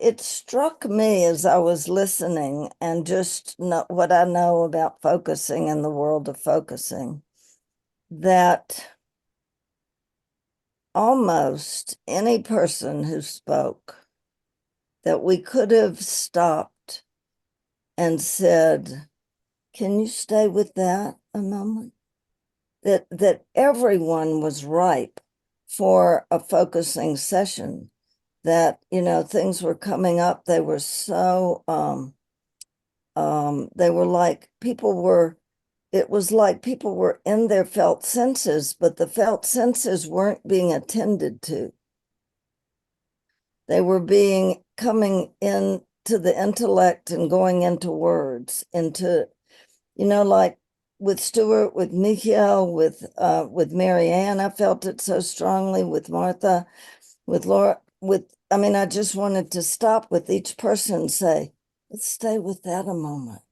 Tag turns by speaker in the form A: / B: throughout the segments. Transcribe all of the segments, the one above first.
A: it struck me as I was listening and just what I know about focusing in the world of focusing, that almost any person who spoke, that we could have stopped and said, can you stay with that a moment? That everyone was ripe for a focusing session, that, things were coming up. They were so, they were like it was like people were in their felt senses, but the felt senses weren't being attended to. They were coming in to the intellect and going into words, into, like with Stuart, with Michael, with Marianne, I felt it so strongly, with Martha, with Laura, I just wanted to stop with each person and say, let's stay with that a moment.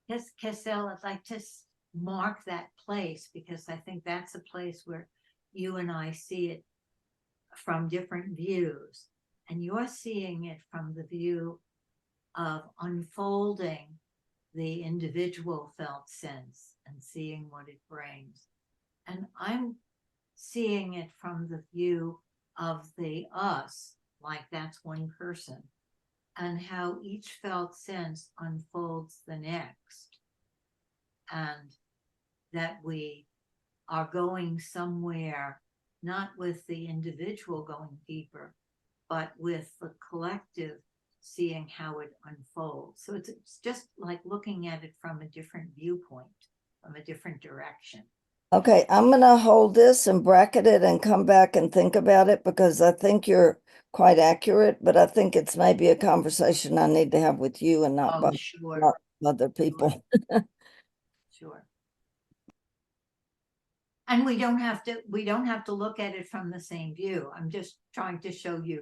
B: Yes, Kessel, I'd like to mark that place, because I think that's a place where you and I see it from different views, and you're seeing it from the view of unfolding the individual felt sense and seeing what it brings. And I'm seeing it from the view of the us, like that's one person, and how each felt sense unfolds the next. And that we are going somewhere, not with the individual going deeper, but with the collective seeing how it unfolds. So it's just like looking at it from a different viewpoint, from a different direction.
A: Okay, I'm going to hold this and bracket it and come back and think about it, because I think you're quite accurate, but I think it's maybe a conversation I need to have with you and not
B: Oh,
A: not other people.
B: Sure. And we don't have to look at it from the same view. I'm just trying to show the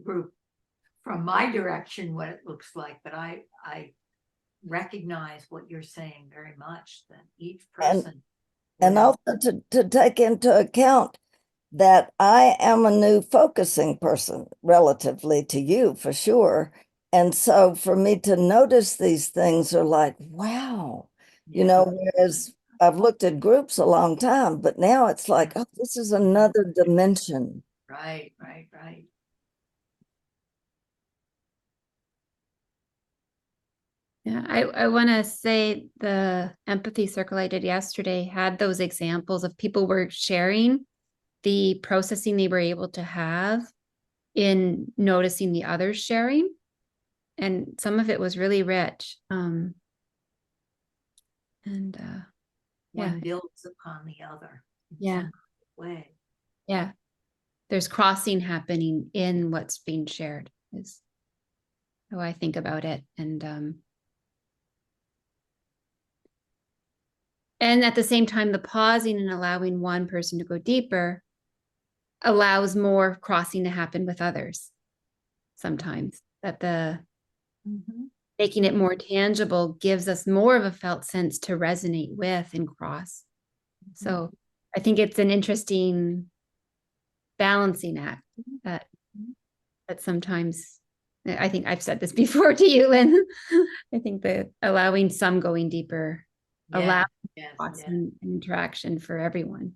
B: group from my direction what it looks like, but I recognize what you're saying very much, that each person
A: and also to take into account that I am a new focusing person relatively to you, for sure. And so for me to notice these things are like, wow, whereas I've looked at groups a long time, but now it's like, oh, this is another dimension.
B: Right.
C: Yeah, I want to say the empathy circle I did yesterday had those examples of people were sharing the processing they were able to have in noticing the others sharing. And some of it was really rich. And
B: One builds upon the other in
C: Yeah.
B: some way.
C: Yeah. There's crossing happening in what's being shared, is how I think about it. And at the same time, the pausing and allowing one person to go deeper allows more crossing to happen with others. Sometimes that making it more tangible gives us more of a felt sense to resonate with and cross. So I think it's an interesting balancing act that sometimes, I think I've said this before to you, Lynn. I think that allowing some going deeper allows interaction for everyone.